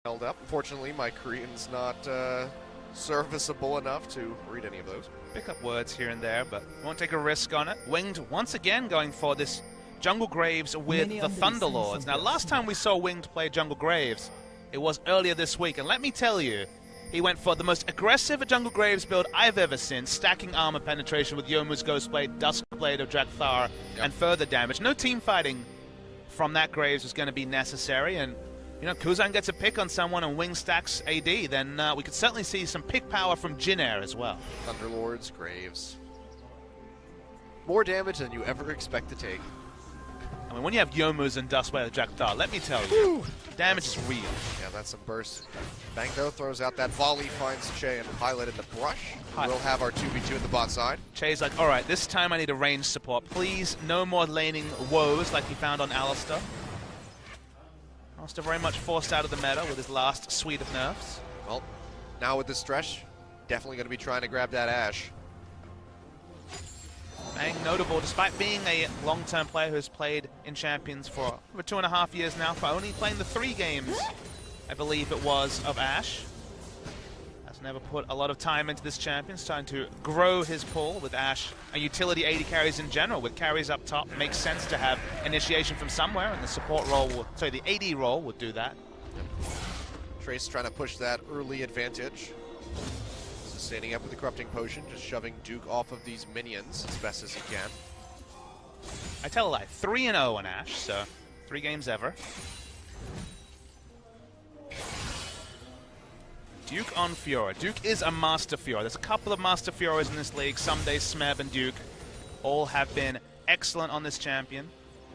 held up. Unfortunately, my Korean's not serviceable enough to read any of those. Pick up words here and there, but won't take a risk on it. Winged once again going for this Jungle Graves with the Thunderlords. Now, last time we saw Winged play Jungle Graves, it was earlier this week, and let me tell you, he went for the most aggressive Jungle Graves build I've ever seen, stacking armor penetration with Youmuu's Ghostblade, Duskblade of Drakthar, and further damage. No team fighting from that Graves was going to be necessary, and you know, KUZAN gets a pick on someone and Wing stacks AD, then we could certainly see some pick power from Jin Air as well. Thunderlords, Graves. More damage than you ever expect to take. I mean, when you have Youmuu's and Duskblade of Drakthar, let me tell you, damage is real. Yeah, that's some burst. Bang, though, throws out that volley, finds Che and Pilot in the brush. We'll have our 2v2 in the bot side. Che's like, all right, this time I need a range support. Please, no more laning woes like he found on Alistar. Alistar very much forced out of the meta with his last suite of nerfs. Well, now with this stretch, definitely going to be trying to grab that Ashe. Bang, notable, despite being a long-term player who has played in Champions for over 2.5 years now, for only playing the 3 games, I believe it was, of Ashe. Has never put a lot of time into this Champions, trying to grow his pull with Ashe and utility AD carries in general. With carries up top, it makes sense to have initiation from somewhere, and the support role, the AD role would do that. Trace trying to push that early advantage. Standing up with the Corrupting Potion, just shoving Duke off of these minions as best as he can. I tell a lie, 3-0 on Ashe, so 3 games ever. Duke on Fiora. Duke is a Master Fiora. There's a couple of Master Fioras in this league. Someday Smeb and Duke all have been excellent on this champion.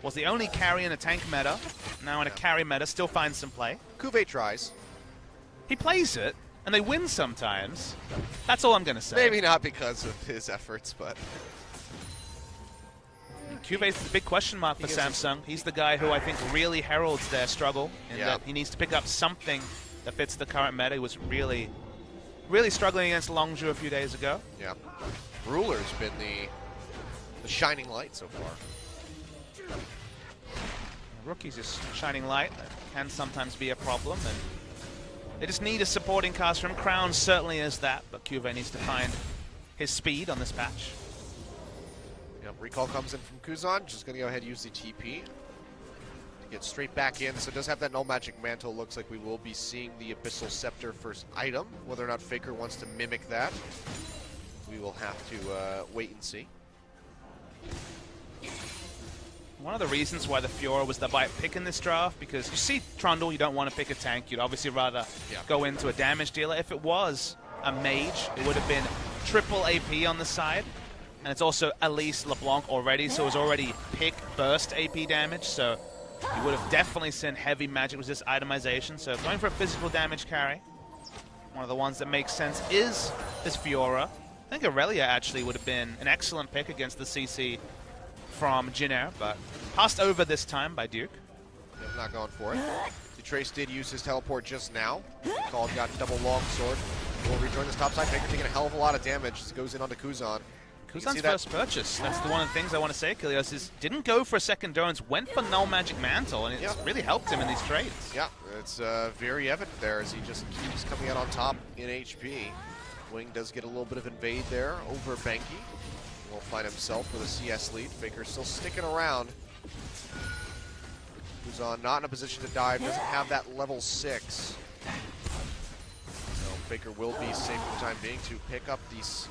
Was the only carry in a tank meta. Now in a carry meta, still finds some play. KUZAN tries. He plays it, and they win sometimes. That's all I'm going to say. Maybe not because of his efforts, but... KUZAN's the big question mark for Samsung. He's the guy who I think really heralds their struggle, in that he needs to pick up something that fits the current meta. He was really struggling against Longzhu a few days ago. Yeah. Ruler's been the shining light so far. Rookie's just shining light. That can sometimes be a problem, and they just need a supporting cast from Crown. Certainly is that, but KUZAN needs to find his speed on this patch. Yep, recall comes in from KUZAN. Just going to go ahead and use the TP to get straight back in. So it does have that Null Magic Mantle. Looks like we will be seeing the Abyssal Scepter first item. Whether or not Faker wants to mimic that, we will have to wait and see. One of the reasons why the Fiora was the right pick in this draft, because you see Trundle, you don't want to pick a tank. You'd obviously rather go into a damage dealer. If it was a mage, it would have been triple AP on the side. And it's also Elise LeBlanc already, so it was already pick burst AP damage. So you would have definitely seen heavy magic resist itemization. So going for a physical damage carry, one of the ones that makes sense is this Fiora. I think Aurelia actually would have been an excellent pick against the CC from Jin Air, but passed over this time by Duke. Yep, not going for it. Trace did use his teleport just now. Called got double longsword. Will rejoin this top side. Faker taking a hell of a lot of damage. This goes in onto KUZAN. KUZAN's first purchase. That's the one of the things I want to say, Kilios, is didn't go for a second Durance, went for Null Magic Mantle, and it's really helped him in these trades. Yeah, it's very evident there as he just keeps coming out on top in HP. Wing does get a little bit of invade there over Banky. Will find himself with a CS lead. Faker still sticking around. KUZAN not in a position to dive, doesn't have that level 6. So Faker will be safe for the time being to pick up these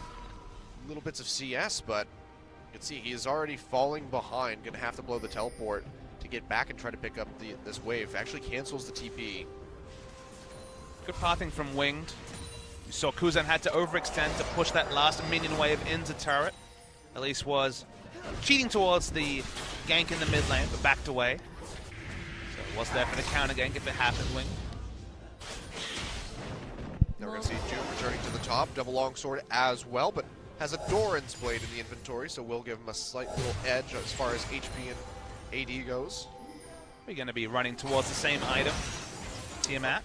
little bits of CS, but you can see he is already falling behind. Gonna have to blow the teleport to get back and try to pick up this wave. Actually cancels the TP. Good pathing from Winged. You saw KUZAN had to overextend to push that last minion wave into turret. Elise was cheating towards the gank in the mid lane, but backed away. So it was there for the counter gank if it happened, Wing. Now we're going to see June returning to the top. Double longsword as well, but has a Doran's blade in the inventory, so we'll give him a slight little edge as far as HP and AD goes. We're going to be running towards the same item. Tiamat.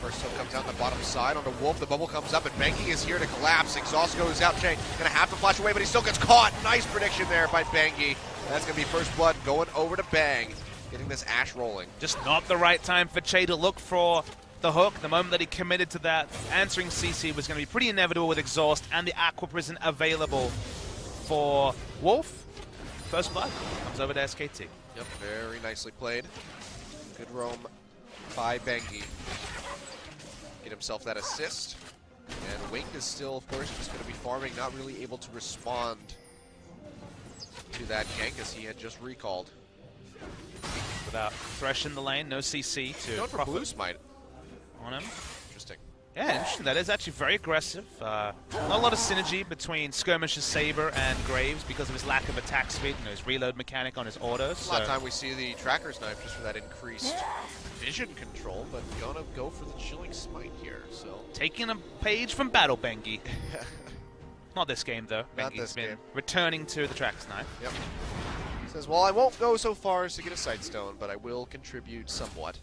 First hook comes out on the bottom side onto Wolf. The bubble comes up, and Banky is here to collapse. Exhaust goes out. Che gonna have to flash away, but he still gets caught. Nice prediction there by Banky. That's gonna be first blood going over to Bang, getting this Ashe rolling. Just not the right time for Che to look for the hook. The moment that he committed to that, answering CC was going to be pretty inevitable with Exhaust and the Aqua Prison available for Wolf. First blood comes over to SKT. Yep, very nicely played. Good roam by Bengi. Get himself that assist. And Winged is still, of course, just going to be farming, not really able to respond to that gank as he had just recalled. Without Thresh in the lane, no CC to Going for blue smite on him. Interesting. Yeah, interesting. That is actually very aggressive. Not a lot of synergy between Skirmish's Saber and Graves because of his lack of attack speed and his reload mechanic on his autos. A lot of time we see the Tracker's Knife just for that increased vision control, but gonna go for the Chilling Smite here. So taking a page from Battle Bengi. Not this game though. Not Bengi's this been game. returning to the Tracker's Knife. Yep. Says, well, I won't go so far as to get a Sightstone, but I will contribute somewhat.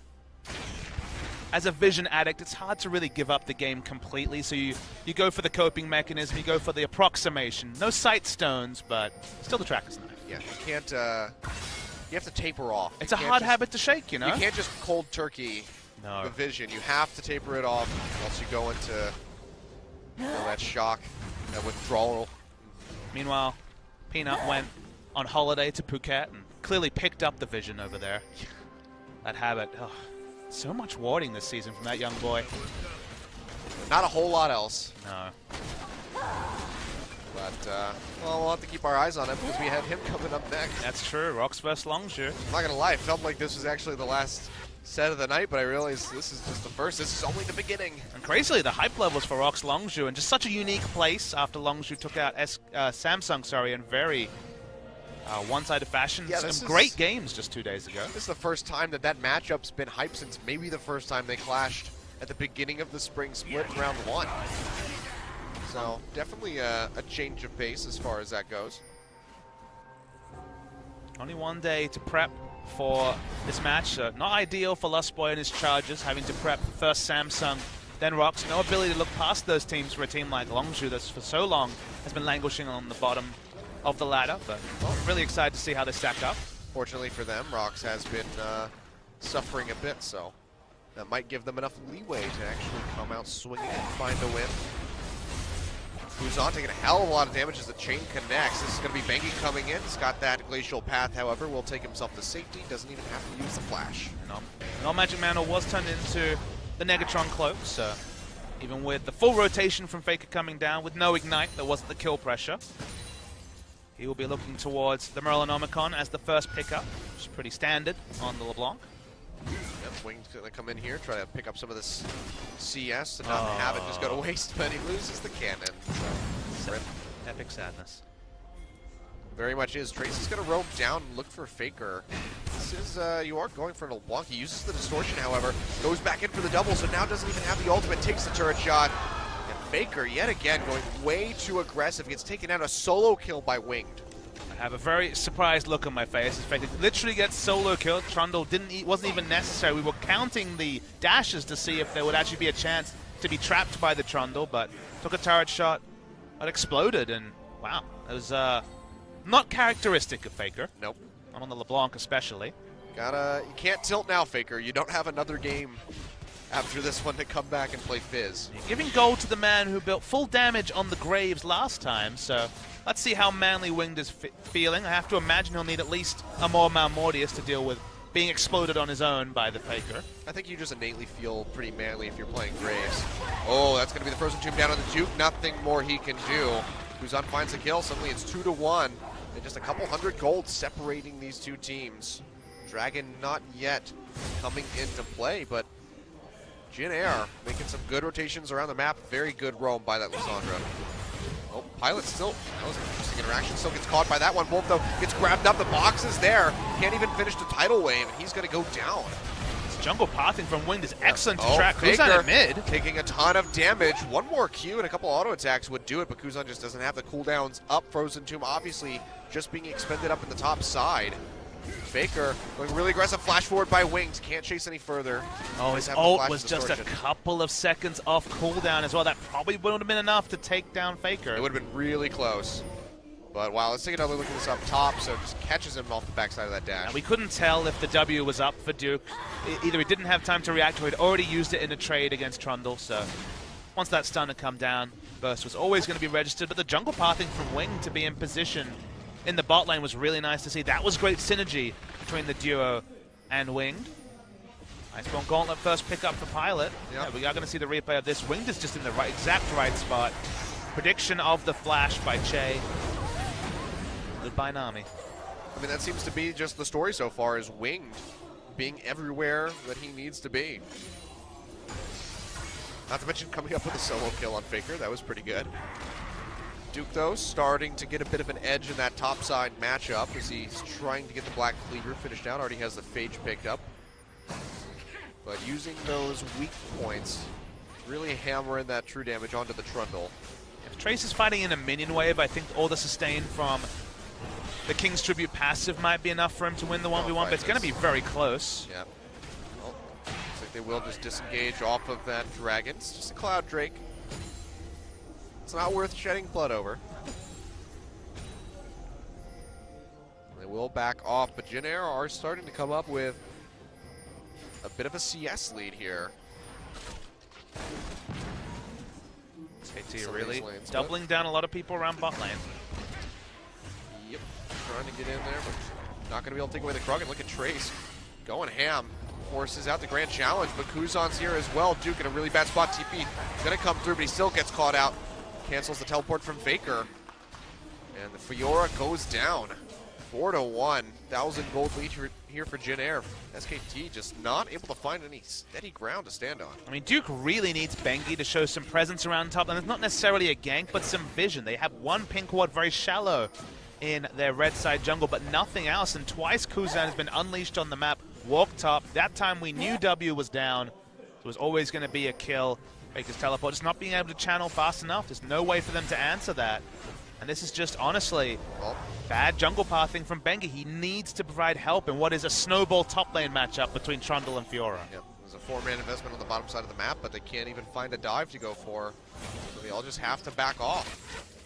As a vision addict, it's hard to really give up the game completely, so you go for the coping mechanism, you go for the approximation. No sight stones, but still the Tracker's Knife. Yeah, you can't, you have to taper off. It's a hard habit to shake, you know? You can't just cold turkey the vision. You have to taper it off, else you go into that shock, that withdrawal. Meanwhile, Peanut went on holiday to Phuket and clearly picked up the vision over there. That habit. Oh. So much warding this season from that young boy. Not a whole lot else. No. But, well, we'll have to keep our eyes on him because we have him coming up next. That's true. Rocks vs. Longzhu. I'm not going to lie. It felt like this was actually the last set of the night, but I realized this is just the first. This is only the beginning. And crazily, the hype levels for Rocks Longzhu and just such a unique place after Longzhu took out Samsung, in very one-sided fashion. Yeah, some great games just 2 days ago. This is the first time that matchup's been hyped since maybe the first time they clashed at the beginning of the spring split in round 1. So definitely a change of pace as far as that goes. Only 1 day to prep for this match. Not ideal for Lustboy and his Chargers, having to prep first Samsung, then Rocks. No ability to look past those teams for a team like Longzhu that's for so long has been languishing on the bottom of the ladder, but well, really excited to see how they stack up. Fortunately for them, Rocks has been suffering a bit, so that might give them enough leeway to actually come out swinging and find a win. KUZAN taking a hell of a lot of damage as the chain connects. This is going to be Bengi coming in. He's got that glacial path, however, will take himself to safety. Doesn't even have to use the flash. No Magic Mantle was turned into the Negatron cloak, so even with the full rotation from Faker coming down, with no ignite, there wasn't the kill pressure. He will be looking towards the Merlinomicon as the first pickup, which is pretty standard on the LeBlanc. Yep, Wing's going to come in here, try to pick up some of this CS and not have it just go to waste, but he loses the cannon. So, epic sadness. Very much is. Trace is going to roam down and look for Faker. This is, you are going for an LeBlanc. He uses the distortion, however, goes back in for the double, so now doesn't even have the ultimate, takes the turret shot. And Faker, yet again, going way too aggressive, gets taken out, a solo kill by Winged. I have a very surprised look on my face. As Faker literally gets solo killed. Trundle wasn't even necessary. We were counting the dashes to see if there would actually be a chance to be trapped by the Trundle, but took a turret shot, but exploded, and wow, that was not characteristic of Faker. Nope. Not on the LeBlanc especially. You can't tilt now, Faker. You don't have another game after this one to come back and play Fizz. You're giving gold to the man who built full damage on the Graves last time, so let's see how manly Winged is feeling. I have to imagine he'll need at least a more Malmortius to deal with being exploded on his own by the Faker. I think you just innately feel pretty manly if you're playing Graves. Oh, that's going to be the first one down on the Duke. Nothing more he can do. KUZAN finds a kill. Suddenly it's 2-1. And just a couple hundred gold separating these two teams. Dragon not yet coming into play, but Jin Air making some good rotations around the map. Very good roam by that Lissandra. Oh, Pilot still, that was an interesting interaction. Still gets caught by that one. Wolf, though, gets grabbed up. The box is there. Can't even finish the tidal wave, and he's going to go down. This jungle pathing from Winged is excellent to track. KUZAN at mid. Taking a ton of damage. One more Q and a couple auto attacks would do it, but KUZAN just doesn't have the cooldowns up. Frozen Tomb obviously just being expended up in the top side. Faker going really aggressive, flash forward by Wings, can't chase any further. Oh, his ult was just a couple of seconds off cooldown as well. That probably would have been enough to take down Faker. It would have been really close. But wow, let's take another look at this up top. So it just catches him off the backside of that dash. And we couldn't tell if the W was up for Duke. Either he didn't have time to react or he'd already used it in a trade against Trundle. So once that stun had come down, burst was always going to be registered. But the jungle pathing from Wing to be in position in the bot lane was really nice to see. That was great synergy between the duo and Winged. Iceborne Gauntlet first pick up for Pilot. Yep. Yeah, we are going to see the replay of this. Winged is just in the exact right spot. Prediction of the flash by Che. Goodbye, Nami. I mean, that seems to be just the story so far, is Winged being everywhere that he needs to be. Not to mention coming up with a solo kill on Faker. That was pretty good. Duke, though, starting to get a bit of an edge in that topside matchup as he's trying to get the Black Cleaver finished out. Already has the Phage picked up. But using those weak points, really hammering that true damage onto the Trundle. If Trace is fighting in a minion wave, I think all the sustain from the King's Tribute passive might be enough for him to win the 1v1, but it's going to be very close. Yeah. Well, looks like they will just disengage off of that dragon. It's just a Cloud Drake. It's not worth shedding blood over. They will back off, but Jin Air are starting to come up with a bit of a CS lead here. KT really doubling down a lot of people around bot lane. Yep, trying to get in there, but not going to be able to take away the Krug. And look at Trace going ham. Forces out the Grand Challenge, but KUZAN's here as well. Duke in a really bad spot. TP going to come through, but he still gets caught out. Cancels the teleport from Faker. And the Fiora goes down. 4-1. 1,000 gold lead here for Jin Air. SKT just not able to find any steady ground to stand on. I mean, Duke really needs Bengi to show some presence around top, and it's not necessarily a gank, but some vision. They have one pink ward very shallow in their red side jungle, but nothing else, and twice KUZAN has been unleashed on the map. Walk top. That time we knew W was down. So it was always going to be a kill. Faker's teleport just not being able to channel fast enough. There's no way for them to answer that. And this is just, honestly, bad jungle pathing from Bengi. He needs to provide help in what is a snowball top lane matchup between Trundle and Fiora. Yep. There's a 4-man investment on the bottom side of the map, but they can't even find a dive to go for. So they all just have to back off.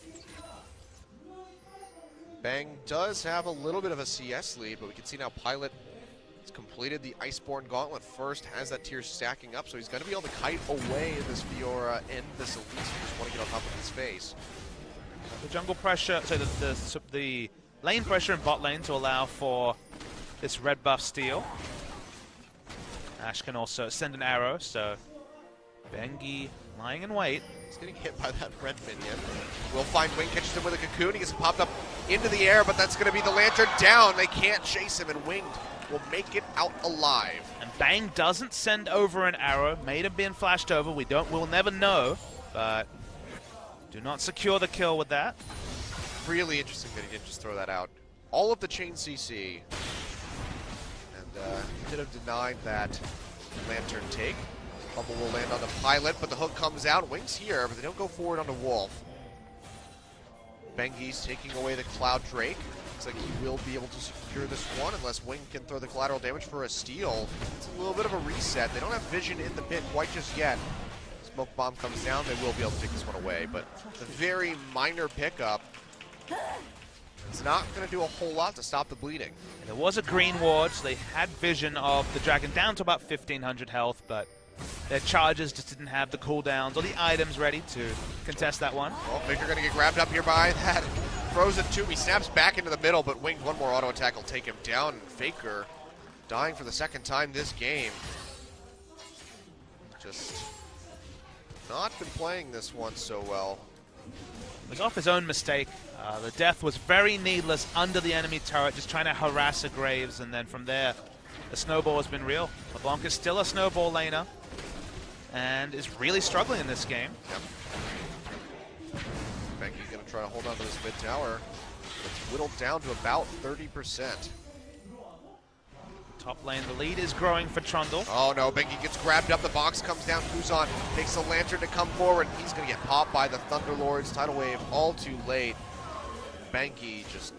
Bang does have a little bit of a CS lead, but we can see now Pilot has completed the Iceborne Gauntlet first, has that tier stacking up, so he's going to be able to kite away this Fiora and this Elise who just want to get on top of his face. The jungle pressure, so the lane pressure in bot lane to allow for this red buff steal. Ashe can also send an arrow, so Bengi lying in wait. He's getting hit by that red minion. Will find Wing, catches him with a cocoon. He gets popped up into the air, but that's going to be the lantern down. They can't chase him, and Winged will make it out alive. And Bang doesn't send over an arrow. May have been flashed over. We'll never know, but do not secure the kill with that. Really interesting that he didn't just throw that out. All of the chain CC. And he could have denied that lantern take. Bubble will land on the Pilot, but the hook comes out. Wing's here, but they don't go forward on the Wolf. Bengi's taking away the Cloud Drake. Looks like he will be able to secure this one unless Wing can throw the collateral damage for a steal. It's a little bit of a reset. They don't have vision in the pit quite just yet. Smoke bomb comes down, they will be able to take this one away, but the very minor pickup, it's not going to do a whole lot to stop the bleeding. And there was a green ward, so they had vision of the dragon down to about 1,500 health, but their charges just didn't have the cooldowns or the items ready to contest that one. Well, Faker going to get grabbed up here by that Frozen 2. He snaps back into the middle, but Winged one more auto attack will take him down. Faker dying for the second time this game. Just not been playing this one so well. It was off his own mistake. The death was very needless under the enemy turret, just trying to harass a Graves, and then from there, the snowball has been real. LeBlanc is still a snowball laner, and is really struggling in this game. Yep. Bengi's going to try to hold on to this mid tower. It's whittled down to about 30%. Top lane, the lead is growing for Trundle. Oh no, Bengi gets grabbed up, the box comes down, KUZAN takes the lantern to come forward. He's going to get popped by the Thunderlord's tidal wave all too late. Bengi just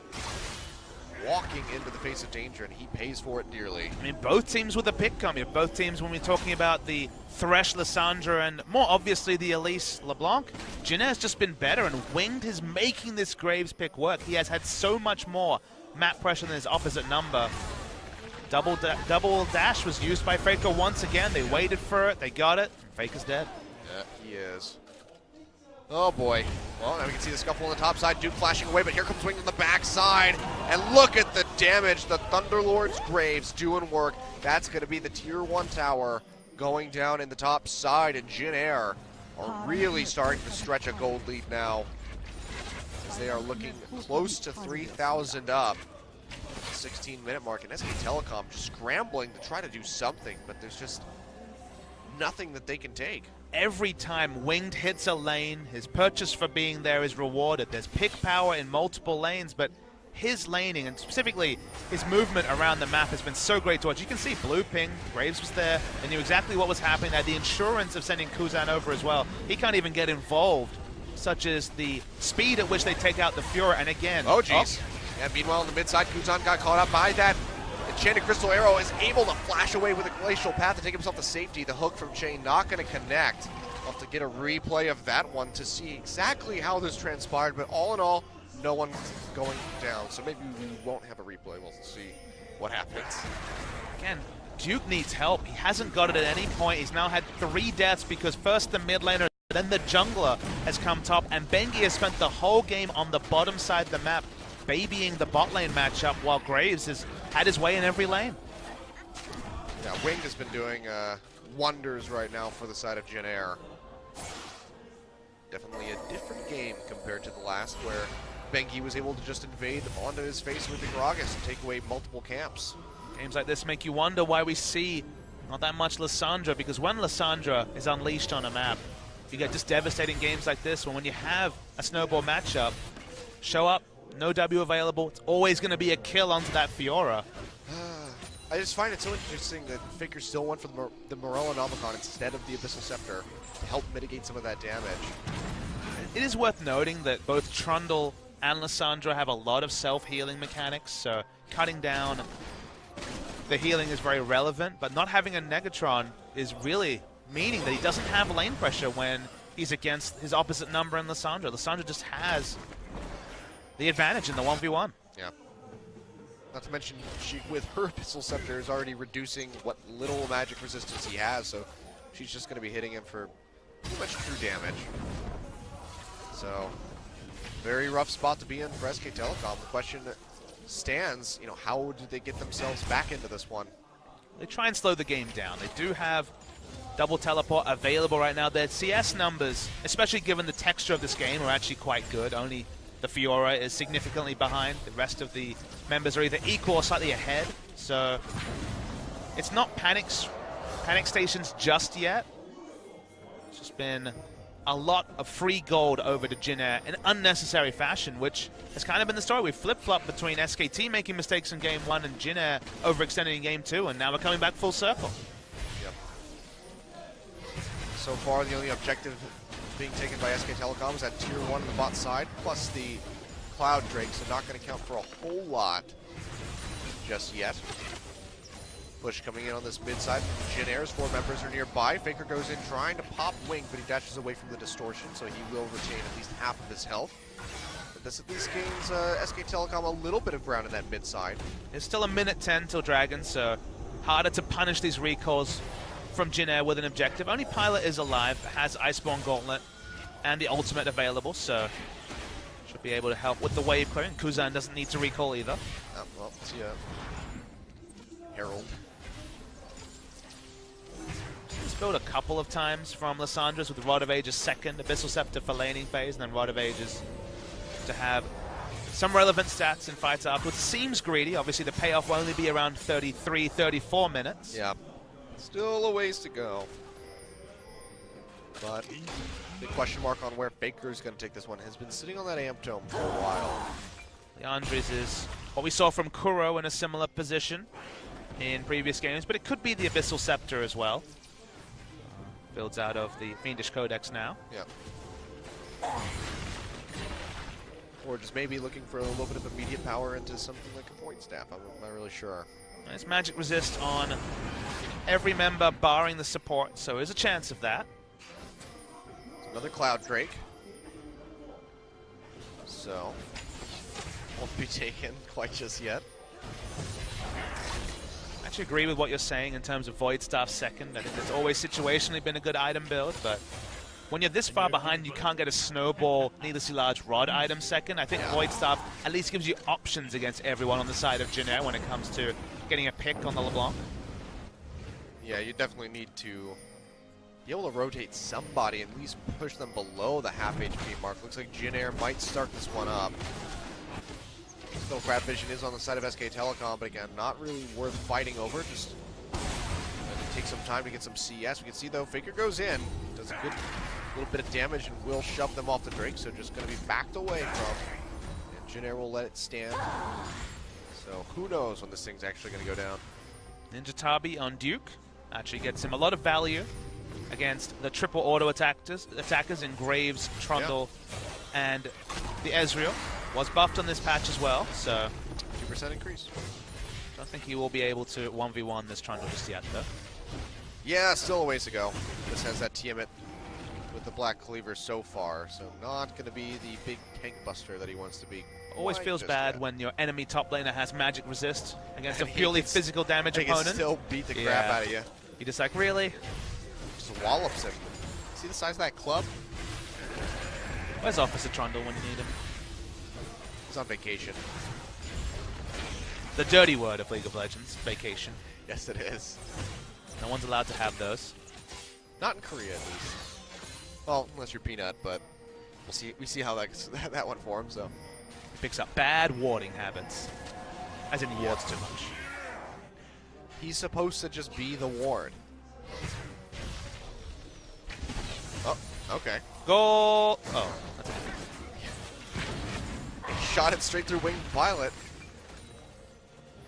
walking into the face of danger, and he pays for it dearly. I mean, both teams with a pick come here. Both teams, when we're talking about the Thresh, Lissandra, and more obviously the Elise LeBlanc, Jin Air's just been better, and Winged is making this Graves pick work. He has had so much more map pressure than his opposite number. Double dash was used by Faker once again. They waited for it, they got it, and Faker's dead. Yeah, he is. Oh boy. Well, now we can see the scuffle on the top side. Duke flashing away, but here comes Wing on the back side. And look at the damage. The Thunderlord's Graves doing work. That's going to be the tier 1 tower going down in the top side. And Jin Air are really starting to stretch a gold lead now, as they are looking close to 3,000 up. 16-minute mark, and SK Telecom just scrambling to try to do something, but there's just nothing that they can take. Every time Winged hits a lane, his purchase for being there is rewarded. There's pick power in multiple lanes, but his laning, and specifically his movement around the map, has been so great to watch. You can see blue ping, Graves was there, and knew exactly what was happening. They had the insurance of sending KUZAN over as well. He can't even get involved, such as the speed at which they take out the Fuhrer, and again... Oh, jeez. And meanwhile, on the mid side, KUZAN got caught up by that. Enchanted Crystal Arrow is able to flash away with a Glacial Path to take himself to safety. The hook from Chain not going to connect. We'll have to get a replay of that one to see exactly how this transpired, but all in all, no one going down. So maybe we won't have a replay. We'll see what happens. Again, Duke needs help. He hasn't got it at any point. He's now had 3 deaths because first the mid laner, then the jungler has come top, and Bengi has spent the whole game on the bottom side of the map, babying the bot lane matchup, while Graves has had his way in every lane. Yeah, Winged has been doing wonders right now for the side of Jin Air. Definitely a different game compared to the last, where Bengi was able to just invade onto his face with the Gragas and take away multiple camps. Games like this make you wonder why we see not that much Lissandra, because when Lissandra is unleashed on a map, you get just devastating games like this, when you have a snowball matchup, show up, no W available, it's always going to be a kill onto that Fiora. I just find it so interesting that Faker still went for the Morella Nomicon instead of the Abyssal Scepter to help mitigate some of that damage. It is worth noting that both Trundle and Lissandra have a lot of self-healing mechanics, so cutting down the healing is very relevant, but not having a Negatron is really meaning that he doesn't have lane pressure when he's against his opposite number in Lissandra. Lissandra just has the advantage in the 1v1. Yeah. Not to mention, she, with her Abyssal Scepter, is already reducing what little magic resistance he has, so she's just going to be hitting him for pretty much true damage. So, very rough spot to be in for SK Telecom. The question stands, you know, how did they get themselves back into this one? They try and slow the game down. They do have double teleport available right now. Their CS numbers, especially given the texture of this game, are actually quite good. Only the Fiora is significantly behind. The rest of the members are either equal or slightly ahead. So it's not panic stations just yet. It's just been a lot of free gold over to Jin Air in unnecessary fashion, which has kind of been the story. We've flip-flopped between SKT making mistakes in Game 1 and Jin Air overextending in Game 2, and now we're coming back full circle. Yep. So far, the only objective being taken by SK Telecom is at tier 1 on the bot side, plus the Cloud Drake, so not going to count for a whole lot just yet. Push coming in on this mid side. Jin Air's 4 members are nearby. Faker goes in trying to pop Wing, but he dashes away from the distortion, so he will retain at least half of his health. But this at least gains SK Telecom a little bit of ground in that mid side. It's still a minute 10 till Dragon, so harder to punish these recalls from Jin Air with an objective. Only Pilot is alive, has Iceborne Gauntlet and the ultimate available, so should be able to help with the wave clearing. KUZAN doesn't need to recall either. Well, let's see Herald. It's built a couple of times from Lissandra's with Rod of Ages second, Abyssal Scepter for laning phase, and then Rod of Ages to have some relevant stats in fights afterwards. Seems greedy. Obviously, the payoff will only be around 33, 34 minutes. Yeah. Still a ways to go. But the question mark on where Faker's going to take this one has been sitting on that Amp Tome for a while. Leandri's is what we saw from Kuro in a similar position in previous games, but it could be the Abyssal Scepter as well. Builds out of the Fiendish Codex now. Yeah. or just maybe looking for a little bit of immediate power into something like a point staff. I'm not really sure. Nice magic resist on every member barring the support, so there's a chance of that. Another Cloud Drake. So, won't be taken quite just yet. I actually agree with what you're saying in terms of Void Staff second. I think it's always situationally been a good item build, but when you're this far behind, you can't get a snowball, needlessly large rod item second. I think Void Staff at least gives you options against everyone on the side of Jin Air when it comes to getting a pick on the LeBlanc. Yeah, you definitely need to be able to rotate somebody, at least push them below the half HP mark. Looks like Jin Air might start this one up. Still, Crab Vision is on the side of SK Telecom, but again, not really worth fighting over. Just take some time to get some CS. We can see though, Faker goes in, does a good little bit of damage, and will shove them off the Drake. So just going to be backed away from, and Jin Air will let it stand. So who knows when this thing's actually going to go down. Ninja Tabi on Duke actually gets him a lot of value against the triple auto attackers in Graves, Trundle, and the Ezreal. Was buffed on this patch as well, so 2% increase. I don't think he will be able to 1v1 this Trundle just yet, though. Yeah, still a ways to go. This has that Tiamat with the Black Cleaver so far, so not going to be the big tank buster that he wants to be. Always feels bad when your enemy top laner has magic resist against a purely physical damage opponent. He can still beat the crap out of you. You're just like, really? Just wallops him. See the size of that club? Where's Officer Trundle when you need him? He's on vacation. The dirty word of League of Legends, vacation. Yes, it is. No one's allowed to have those. Not in Korea, at least. Well, unless you're Peanut, but we'll see. We see how that one forms, though. He picks up bad warding habits, as in he wards too much. He's supposed to just be the ward. Oh, okay. Goal! Oh, that's it. Shot it straight through Winged Violet.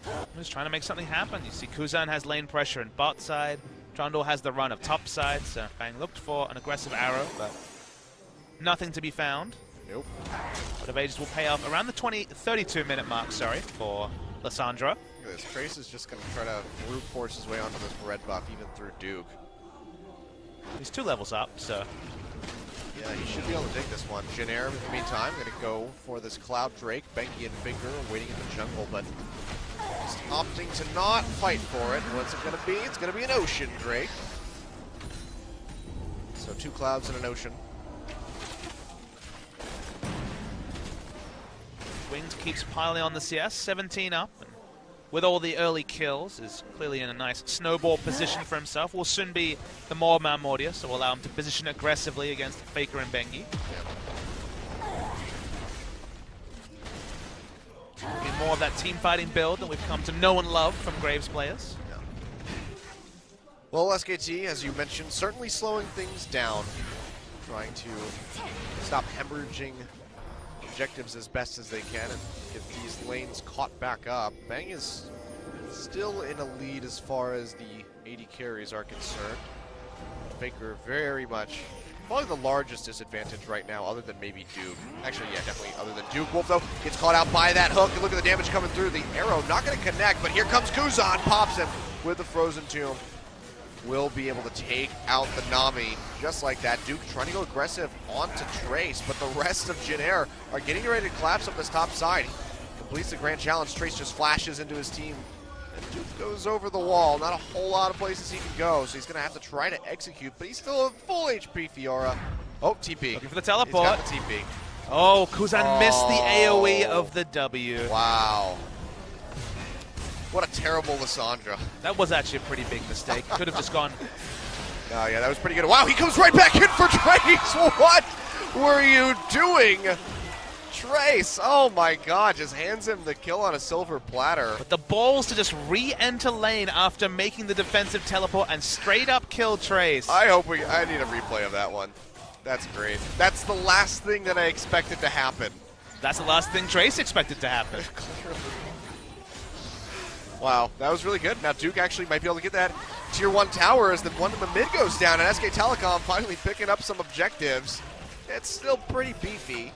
I'm just trying to make something happen. You see KUZAN has lane pressure in bot side. Trundle has the run of top side, so Bang looked for an aggressive arrow, but nothing to be found. Nope. But Ages will pay off around the 32-minute mark, for Lissandra. Look at this. Trace is just going to try to brute force his way onto this red buff, even through Duke. He's 2 levels up, so... Yeah, he should be able to take this one. Jin Air, in the meantime, going to go for this Cloud Drake. Benki and Finger are waiting in the jungle, but just opting to not fight for it. What's it going to be? It's going to be an Ocean Drake. So 2 clouds and an ocean. Wings keeps piling on the CS, 17 up. And with all the early kills, is clearly in a nice snowball position for himself. Will soon be the Mormon Mordia, so will allow him to position aggressively against Faker and Bengi. Be more of that team fighting build that we've come to know and love from Graves players. Yeah. Well, SKT, as you mentioned, certainly slowing things down, trying to stop hemorrhaging objectives as best as they can and get these lanes caught back up. Bang is still in a lead as far as the AD carries are concerned. Faker very much, probably the largest disadvantage right now, other than maybe Duke. Actually, yeah, definitely other than Duke. Wolf, though, gets caught out by that hook, and look at the damage coming through. The arrow not going to connect, but here comes KUZAN, pops him with the Frozen Tomb. Will be able to take out the Nami just like that. Duke trying to go aggressive onto Trace, but the rest of Jin Air are getting ready to collapse up this top side. He completes the grand challenge. Trace just flashes into his team, and Duke goes over the wall. Not a whole lot of places he can go, so he's going to have to try to execute, but he's still a full HP Fiora. Oh, TP. Looking for the teleport. He's got the TP. Oh, KUZAN missed the AoE of the W. Wow. What a terrible Lissandra. That was actually a pretty big mistake. Could have just gone. Oh, yeah, that was pretty good. Wow, he comes right back in for Trace. What were you doing? Trace, oh my god, just hands him the kill on a silver platter. But the balls to just re-enter lane after making the defensive teleport and straight up kill Trace. I need a replay of that one. That's great. That's the last thing that I expected to happen. That's the last thing Trace expected to happen. Clearly. Wow, that was really good. Now Duke actually might be able to get that tier 1 tower as the one in the mid goes down, and SK Telecom finally picking up some objectives. It's still pretty beefy.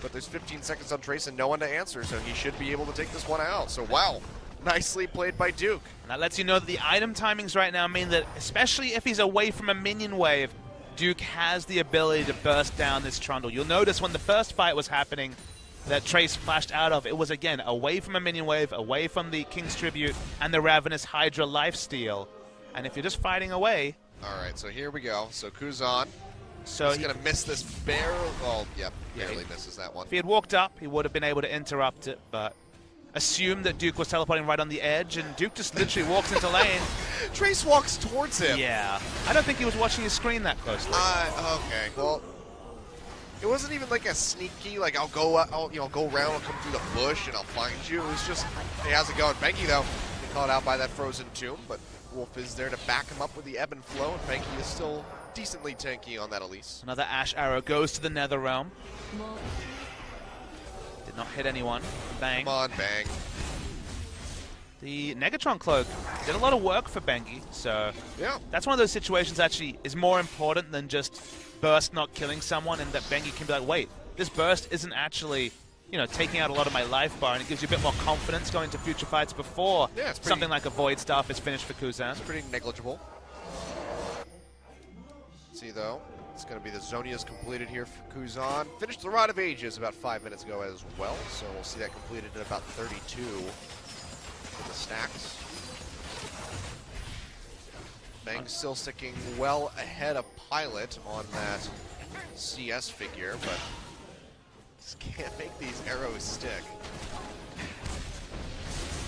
but there's 15 seconds on Trace and no one to answer, so he should be able to take this one out. So wow, nicely played by Duke. And that lets you know that the item timings right now mean that, especially if he's away from a minion wave, Duke has the ability to burst down this Trundle. You'll notice when the first fight was happening that Trace flashed out of, it was again away from a minion wave, away from the King's Tribute and the Ravenous Hydra lifesteal. And if you're just fighting away... Alright, so here we go. So KUZAN, so he's going to miss this barrel. Oh, yep, barely misses that one. If he had walked up, he would have been able to interrupt it, but assumed that Duke was teleporting right on the edge, and Duke just literally walks into lane. Trace walks towards him. Yeah. I don't think he was watching his screen that closely. Okay, well... It wasn't even like a sneaky, like I'll go around, I'll come through the bush and I'll find you. It was just, hey, how's it going? Bengi, though, get caught out by that frozen tomb, but Wolf is there to back him up with the ebb and flow, and Bengi is still decently tanky on that Elise. Another Ashe arrow goes to the Nether Realm. Did not hit anyone. Bang. Come on, Bang. The Negatron Cloak did a lot of work for Bengi, so yeah, that's one of those situations that actually is more important than just burst not killing someone, and that Bengi can be like, wait, this burst isn't actually, you know, taking out a lot of my life bar, and it gives you a bit more confidence going into future fights before something like a Void Staff is finished for KUZAN. It's pretty negligible. Let's see, though, it's going to be the Zonia's completed here for KUZAN. Finished the Rod of Ages about 5 minutes ago as well, so we'll see that completed in about 32 for the stacks. Bang's still sticking well ahead of Pilot on that CS figure, but just can't make these arrows stick.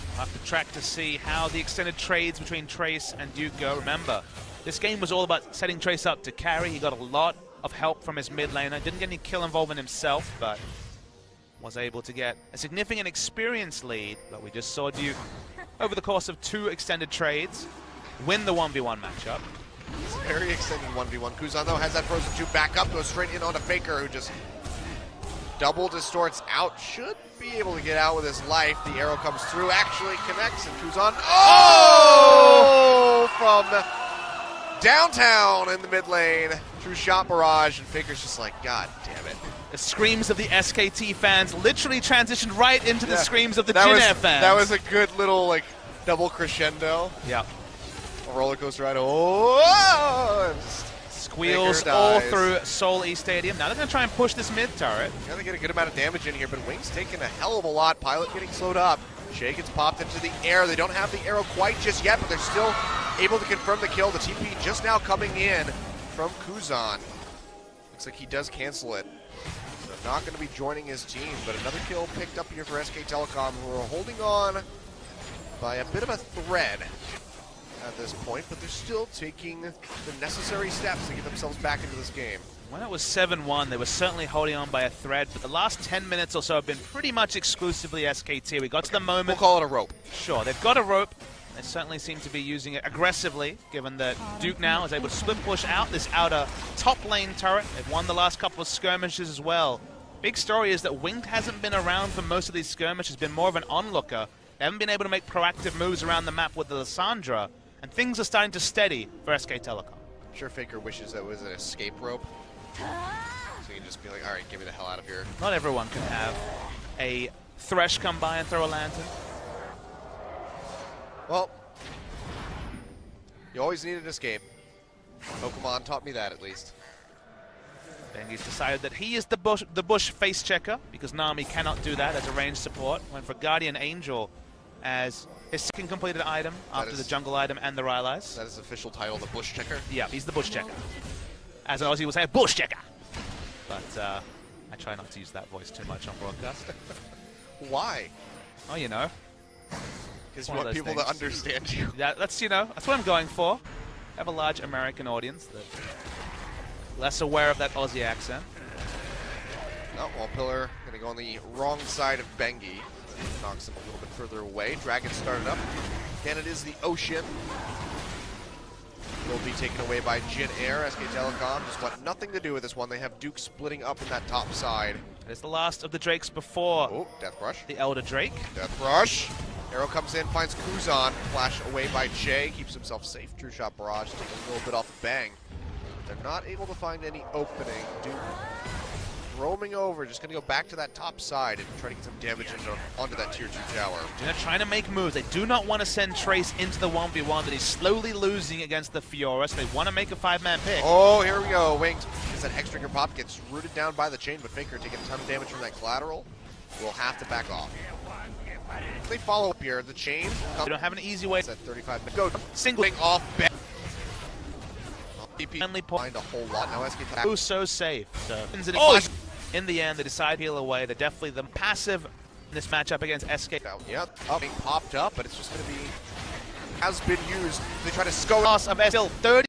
We'll have to track to see how the extended trades between Trace and Duke go. Remember, this game was all about setting Trace up to carry. He got a lot of help from his mid laner. Didn't get any kill involvement himself, but was able to get a significant experience lead. But we just saw Duke, over the course of 2 extended trades, win the 1v1 matchup. It's a very extended 1v1. KUZAN, though, has that frozen 2 back up, goes straight in onto Faker, who just double distorts out. Should be able to get out with his life. The arrow comes through, actually connects, and KUZAN, from downtown in the mid lane, through shot barrage, and Faker's just like, God damn it. The screams of the SKT fans literally transitioned right into the screams of the Jin Air fans. That was a good little, like, double crescendo. Yeah. A roller coaster ride. Oh! Squeals all through Seoul East Stadium. Now they're going to try and push this mid turret. Going to get a good amount of damage in here, but Wing's taking a hell of a lot. Pilot getting slowed up. Shay gets popped into the air. They don't have the arrow quite just yet, but they're still able to confirm the kill. The TP just now coming in from KUZAN. Looks like he does cancel it. So not going to be joining his team, but another kill picked up here for SK Telecom, who are holding on by a bit of a thread at this point, but they're still taking the necessary steps to get themselves back into this game. When it was 7-1, they were certainly holding on by a thread, but the last 10 minutes or so have been pretty much exclusively SKT. We got to the moment... We'll call it a rope. Sure, they've got a rope. They certainly seem to be using it aggressively, given that Duke now is able to split push out this outer top lane turret. They've won the last couple of skirmishes as well. Big story is that Winged hasn't been around for most of these skirmishes, been more of an onlooker. They haven't been able to make proactive moves around the map with the Lissandra, and things are starting to steady for SK Telecom. I'm sure Faker wishes that was an escape rope. So you can just be like, all right, get me the hell out of here. Not everyone can have a Thresh come by and throw a lantern. Well, you always need an escape. Pokemon taught me that, at least. Bengi's decided that he is the bush face checker, because Nami cannot do that as a ranged support. Went for Guardian Angel as his second completed item after the jungle item and the Rylai's. That is official title, the bush checker? Yeah, he's the bush checker. As an Aussie would say, bush checker! But I try not to use that voice too much on broadcast. Why? Oh, you know. Because you want people to understand you. Yeah, that's, you know, that's what I'm going for. I have a large American audience that less aware of that Aussie accent. Oh, Wall Pillar going to go on the wrong side of Bengi. Knocks him a little bit further away. Dragon started up. Again, it is the Ocean. Will be taken away by Jin Air. SK Telecom just want nothing to do with this one. They have Duke splitting up in that top side. It's the last of the Drakes before Death Rush. The Elder Drake. Death Rush. Arrow comes in, finds KUZAN. Flash away by Jay. Keeps himself safe. True Shot Barrage taking a little bit off of Bang. They're not able to find any opening. Duke roaming over, just going to go back to that top side and try to get some damage onto that tier 2 tower. They're trying to make moves. They do not want to send Trace into the 1v1 that he's slowly losing against the Fiora, so they want to make a 5-man pick. Oh, here we go. Winged. As that X-Trigger pop gets rooted down by the chain, but Faker taking a ton of damage from that collateral will have to back off. They follow up here. The chain. They don't have an easy way. At 35. Go. Single off. Finally Find a whole lot. Now SK who's so safe. So, in the end, they decide to heal away. They're definitely the passive in this matchup against SK. Yep, being popped up, but it's just going to be has been used. They try to scout loss of still 30.